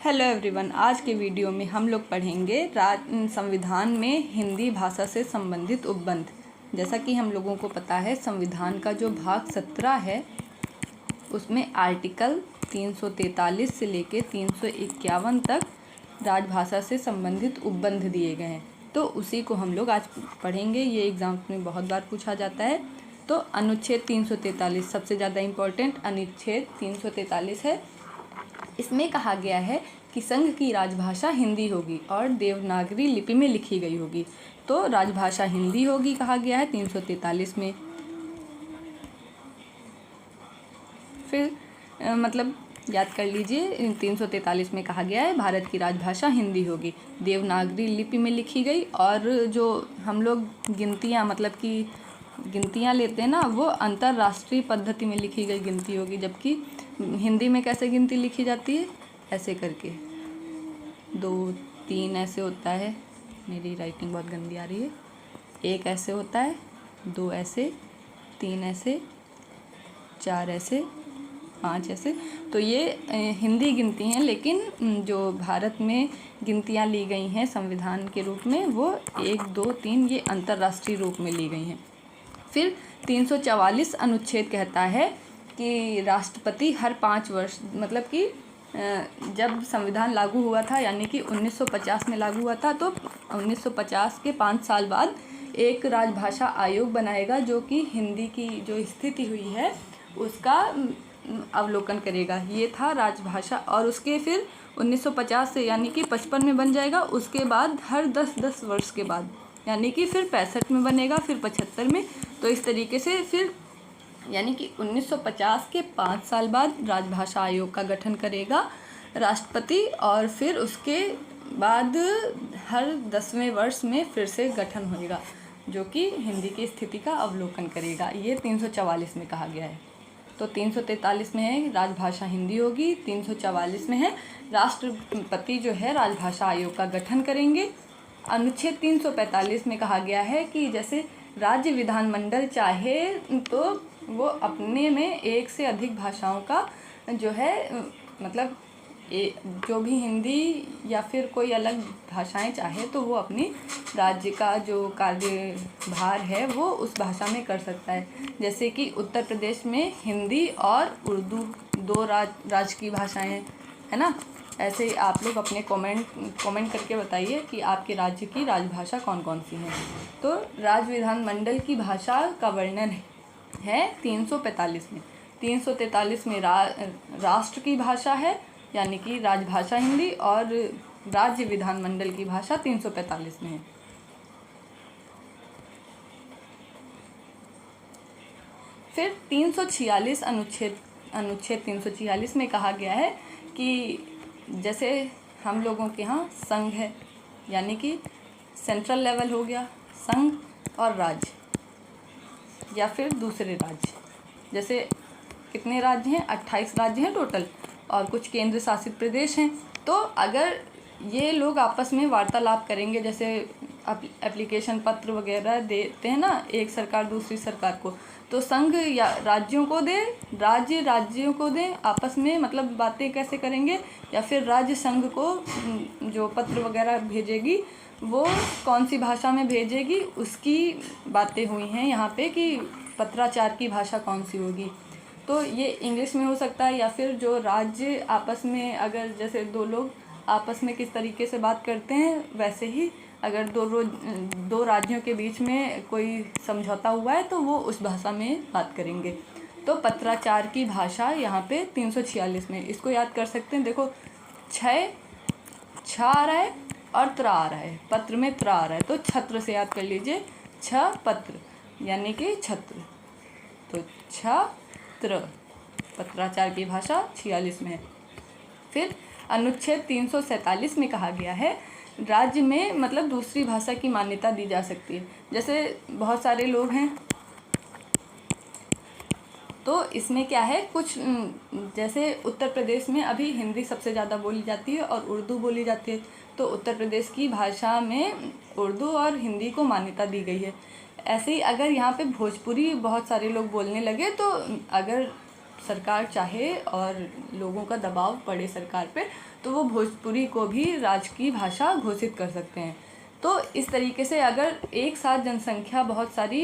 Hello everyone, आज के video में हम लोग पढ़ेंगे संविधान में हिंदी भाषा से संबंधित उपबंध। जैसा कि हम लोगों को पता है, संविधान का जो भाग 17 है उसमें आर्टिकल 343 से लेके 351 तक राजभाषा से संबंधित उपबंध दिए गए हैं। तो उसी को हम लोग आज पढ़ेंगे। ये एग्ज़ाम में बहुत बार पूछा जाता है। तो अनुच्छेद 343 सबसे ज़्यादा इम्पोर्टेंट अनुच्छेद 343 है। इसमें कहा गया है कि संघ की राजभाषा हिंदी होगी और देवनागरी लिपि में लिखी गई होगी। तो राजभाषा हिंदी होगी कहा गया है 343 में। फिर मतलब याद कर लीजिए, 343 में कहा गया है भारत की राजभाषा हिंदी होगी, देवनागरी लिपि में लिखी गई, और जो हम लोग गिनतियाँ मतलब कि गिनतियाँ लेते हैं ना, वो अंतर्राष्ट्रीय पद्धति में लिखी गई गिनती होगी। जबकि हिंदी में कैसे गिनती लिखी जाती है, ऐसे करके 2 3 ऐसे होता है। मेरी राइटिंग बहुत गंदी आ रही है। 1 ऐसे होता है, 2 ऐसे, 3 ऐसे, 4 ऐसे, 5 ऐसे। तो ये हिंदी गिनती हैं, लेकिन जो भारत में गिनतियाँ ली गई हैं संविधान के रूप में, वो 1 2 3 ये अंतर्राष्ट्रीय रूप में ली गई हैं। फिर 344 अनुच्छेद कहता है कि राष्ट्रपति हर 5 वर्ष, मतलब कि जब संविधान लागू हुआ था, यानी कि 1950 में लागू हुआ था, तो 1950 के 5 साल बाद एक राजभाषा आयोग बनाएगा जो कि हिंदी की जो स्थिति हुई है उसका अवलोकन करेगा। ये था राजभाषा। और उसके फिर 1950 से यानी कि 55 में बन जाएगा। उसके बाद हर 10-10 वर्ष के बाद, यानी कि फिर 65 में बनेगा, फिर 75 में। तो इस तरीके से फिर यानी कि 1950 के 5 साल बाद राजभाषा आयोग का गठन करेगा राष्ट्रपति, और फिर उसके बाद हर 10वें वर्ष में फिर से गठन होएगा जो कि हिंदी की स्थिति का अवलोकन करेगा। ये 344 में कहा गया है। तो 343 में है राजभाषा हिंदी होगी, 344 में है राष्ट्रपति जो है राजभाषा आयोग का गठन करेंगे। अनुच्छेद 345 में कहा गया है कि जैसे राज्य विधानमंडल चाहे तो वो अपने में एक से अधिक भाषाओं का जो है मतलब जो भी हिंदी या फिर कोई अलग भाषाएं चाहे तो वो अपनी राज्य का जो कार्यभार है वो उस भाषा में कर सकता है। जैसे कि उत्तर प्रदेश में हिंदी और उर्दू 2 राज्य की भाषाएं हैं, है ना। ऐसे ही आप लोग अपने कमेंट करके बताइए कि आपके राज्य की राजभाषा कौन कौन सी है। तो राज्य विधानमंडल की भाषा का वर्णन है 345 में। 343 में राष्ट्र की भाषा है, यानी कि राजभाषा हिंदी, और राज्य विधानमंडल की भाषा 345 में है। फिर 346 अनुच्छेद 346 में कहा गया है कि जैसे हम लोगों के यहाँ संघ है, यानी कि सेंट्रल लेवल हो गया, संघ और राज्य या फिर दूसरे राज्य। जैसे कितने राज्य हैं, 28 राज्य हैं टोटल, और कुछ केंद्र शासित प्रदेश हैं। तो अगर ये लोग आपस में वार्तालाप करेंगे, जैसे एप्लीकेशन पत्र वगैरह देते हैं ना एक सरकार दूसरी सरकार को, तो संघ या राज्यों को दे, राज्य राज्यों को दे, आपस में मतलब बातें कैसे करेंगे, या फिर राज्य संघ को जो पत्र वगैरह भेजेगी वो कौन सी भाषा में भेजेगी, उसकी बातें हुई हैं यहाँ पे कि पत्राचार की भाषा कौन सी होगी। तो ये इंग्लिश में हो सकता है, या फिर जो राज्य आपस में अगर जैसे 2 लोग आपस में किस तरीके से बात करते हैं, वैसे ही अगर 2 राज्यों के बीच में कोई समझौता हुआ है तो वो उस भाषा में बात करेंगे। तो पत्राचार की भाषा यहाँ पे 346 में, इसको याद कर सकते हैं। देखो 6 आ रहा है और त्रा आ रहा है, पत्र में त्रा आ रहा है, तो छत्र से याद कर लीजिए, छ पत्र यानी कि छत्र। तो छत्र पत्राचार की भाषा 46 में है। फिर अनुच्छेद 347 में कहा गया है राज्य में मतलब दूसरी भाषा की मान्यता दी जा सकती है। जैसे बहुत सारे लोग हैं, तो इसमें क्या है, कुछ जैसे उत्तर प्रदेश में अभी हिंदी सबसे ज़्यादा बोली जाती है और उर्दू बोली जाती है। तो उत्तर प्रदेश की भाषा में उर्दू और हिंदी को मान्यता दी गई है। ऐसे ही अगर यहाँ पे भोजपुरी बहुत सारे लोग बोलने लगे, तो अगर सरकार चाहे और लोगों का दबाव पड़े सरकार पे तो वो भोजपुरी को भी राज्य की भाषा घोषित कर सकते हैं। तो इस तरीके से अगर एक साथ जनसंख्या बहुत सारी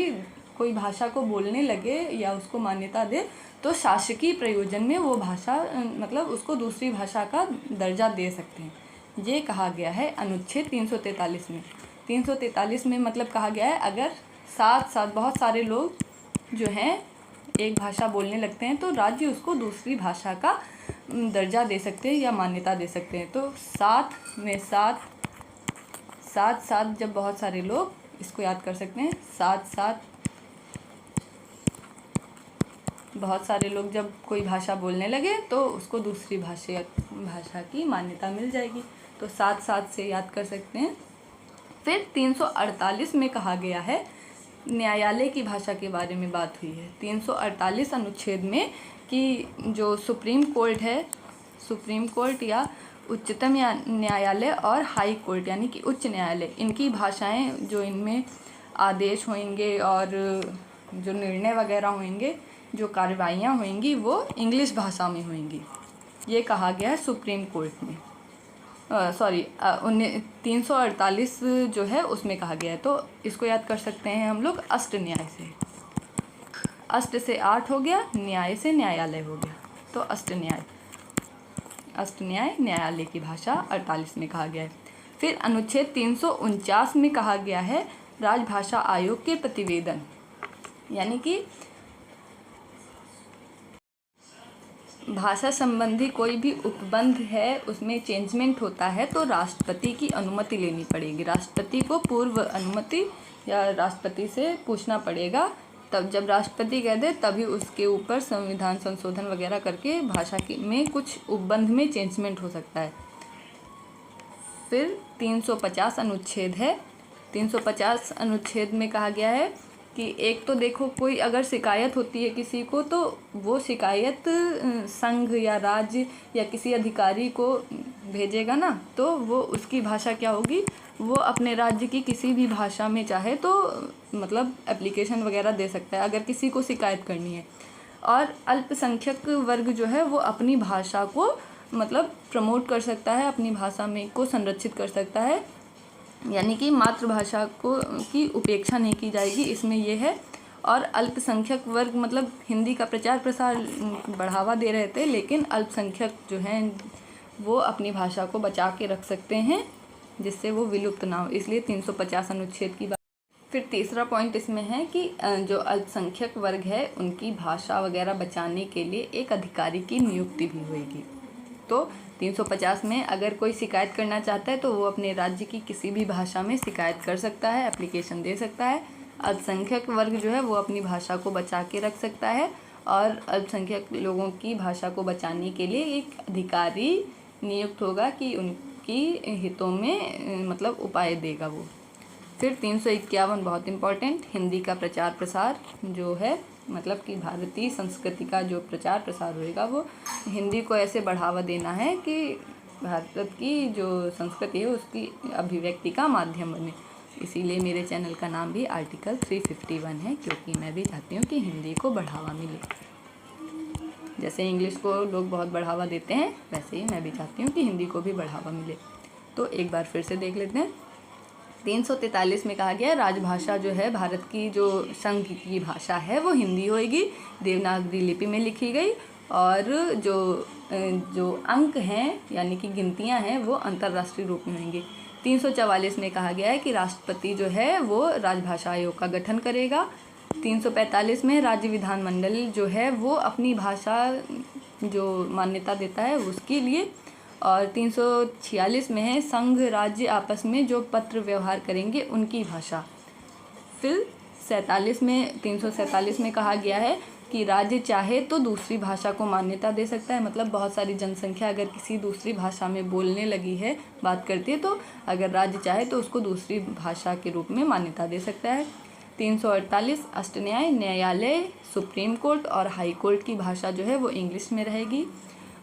कोई भाषा को बोलने लगे या उसको मान्यता दे तो शासकीय प्रयोजन में वो भाषा मतलब उसको दूसरी भाषा का दर्जा दे सकते हैं। ये कहा गया है अनुच्छेद 343 में। 343 में मतलब कहा गया है अगर साथ साथ बहुत सारे लोग जो हैं एक भाषा बोलने लगते हैं तो राज्य उसको दूसरी भाषा का दर्जा दे सकते हैं या मान्यता दे सकते हैं। तो साथ साथ जब बहुत सारे लोग, इसको याद कर सकते हैं, साथ बहुत सारे लोग जब कोई भाषा बोलने लगे तो उसको दूसरी भाषा की मान्यता मिल जाएगी। तो साथ से याद कर सकते हैं। फिर 348 में कहा गया है, न्यायालय की भाषा के बारे में बात हुई है 348 अनुच्छेद में कि जो सुप्रीम कोर्ट या उच्चतम न्यायालय और हाई कोर्ट यानी कि उच्च न्यायालय, इनकी भाषाएं जो इनमें आदेश होंगे और जो निर्णय वगैरह होंगे, जो कार्रवाइयाँ होंगी वो इंग्लिश भाषा में होंगी। ये कहा गया है सुप्रीम कोर्ट में 348 जो है उसमें कहा गया है। तो इसको याद कर सकते हैं हम लोग अष्ट न्याय से। अष्ट से 8 हो गया, न्याय से न्यायालय हो गया। तो अष्ट न्याय न्यायालय की भाषा 48 में कहा गया है। फिर अनुच्छेद 349 में कहा गया है राजभाषा आयोग के प्रतिवेदन, यानी कि भाषा संबंधी कोई भी उपबंध है उसमें चेंजमेंट होता है तो राष्ट्रपति की अनुमति लेनी पड़ेगी। राष्ट्रपति को पूर्व अनुमति या राष्ट्रपति से पूछना पड़ेगा। तब जब राष्ट्रपति कह दे तभी उसके ऊपर संविधान संशोधन वगैरह करके भाषा में कुछ उपबंध में चेंजमेंट हो सकता है। फिर 350 अनुच्छेद है। 350 अनुच्छेद में कहा गया है कि एक तो देखो कोई अगर शिकायत होती है किसी को तो वो शिकायत संघ या राज्य या किसी अधिकारी को भेजेगा ना, तो वो उसकी भाषा क्या होगी, वो अपने राज्य की किसी भी भाषा में चाहे तो मतलब एप्लीकेशन वगैरह दे सकता है अगर किसी को शिकायत करनी है। और अल्पसंख्यक वर्ग जो है वो अपनी भाषा को मतलब प्रमोट कर सकता है, अपनी भाषा में को संरक्षित कर सकता है, यानी कि मातृभाषा की उपेक्षा नहीं की जाएगी, इसमें ये है। और अल्पसंख्यक वर्ग मतलब हिंदी का प्रचार प्रसार बढ़ावा दे रहे थे, लेकिन अल्पसंख्यक जो हैं वो अपनी भाषा को बचा के रख सकते हैं जिससे वो विलुप्त ना हो, इसलिए 350 अनुच्छेद की बात। फिर तीसरा पॉइंट इसमें है कि जो अल्पसंख्यक वर्ग है उनकी भाषा वगैरह बचाने के लिए एक अधिकारी की नियुक्ति भी होगी। तो 350 में अगर कोई शिकायत करना चाहता है तो वो अपने राज्य की किसी भी भाषा में शिकायत कर सकता है, एप्लीकेशन दे सकता है। अल्पसंख्यक वर्ग जो है वो अपनी भाषा को बचा के रख सकता है और अल्पसंख्यक लोगों की भाषा को बचाने के लिए एक अधिकारी नियुक्त होगा कि उनकी हितों में मतलब उपाय देगा वो। फिर 351 बहुत इम्पॉर्टेंट, हिंदी का प्रचार प्रसार जो है मतलब कि भारतीय संस्कृति का जो प्रचार प्रसार होएगा वो हिंदी को ऐसे बढ़ावा देना है कि भारत की जो संस्कृति है उसकी अभिव्यक्ति का माध्यम बने। इसीलिए मेरे चैनल का नाम भी आर्टिकल 351 है, क्योंकि मैं भी चाहती हूँ कि हिंदी को बढ़ावा मिले। जैसे इंग्लिश को लोग बहुत बढ़ावा देते हैं वैसे ही मैं भी चाहती हूँ कि हिंदी को भी बढ़ावा मिले। तो एक बार फिर से देख लेते हैं। 343 में कहा गया है राजभाषा जो है भारत की जो संघ की भाषा है वो हिंदी होगी, देवनागरी लिपि में लिखी गई, और जो अंक हैं यानी कि गिनतियां हैं वो अंतर्राष्ट्रीय रूप में होंगी। 344 में कहा गया है कि राष्ट्रपति जो है वो राजभाषा आयोग का गठन करेगा। 345 में राज्य विधानमंडल जो है वो अपनी भाषा जो मान्यता देता है उसके लिए। और 346 में है संघ राज्य आपस में जो पत्र व्यवहार करेंगे उनकी भाषा। फिर 347 में कहा गया है कि राज्य चाहे तो दूसरी भाषा को मान्यता दे सकता है, मतलब बहुत सारी जनसंख्या अगर किसी दूसरी भाषा में बोलने लगी है, बात करती है, तो अगर राज्य चाहे तो उसको दूसरी भाषा के रूप में मान्यता दे सकता है। 348 अष्ट न्यायालय, सुप्रीम कोर्ट और हाई कोर्ट की भाषा जो है वो इंग्लिश में रहेगी।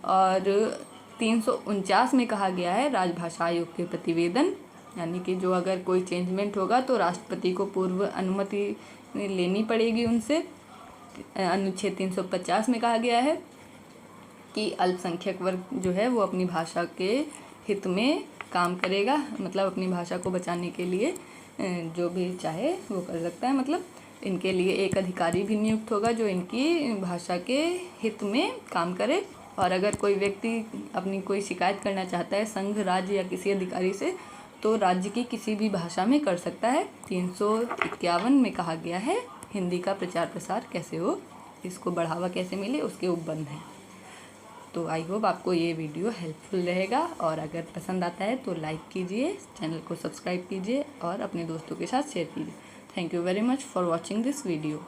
और 349 में कहा गया है राजभाषा आयोग के प्रतिवेदन, यानी कि जो अगर कोई चेंजमेंट होगा तो राष्ट्रपति को पूर्व अनुमति लेनी पड़ेगी उनसे। अनुच्छेद 350 में कहा गया है कि अल्पसंख्यक वर्ग जो है वो अपनी भाषा के हित में काम करेगा, मतलब अपनी भाषा को बचाने के लिए जो भी चाहे वो कर सकता है। मतलब इनके लिए एक अधिकारी भी नियुक्त होगा जो इनकी भाषा के हित में काम करे। और अगर कोई व्यक्ति अपनी कोई शिकायत करना चाहता है संघ, राज्य या किसी अधिकारी से, तो राज्य की किसी भी भाषा में कर सकता है। 351 में कहा गया है हिंदी का प्रचार प्रसार कैसे हो, इसको बढ़ावा कैसे मिले, उसके उपबंध हैं। तो आई होप आपको ये वीडियो हेल्पफुल रहेगा, और अगर पसंद आता है तो लाइक कीजिए, चैनल को सब्सक्राइब कीजिए और अपने दोस्तों के साथ शेयर कीजिए। Thank you very much for watching this video.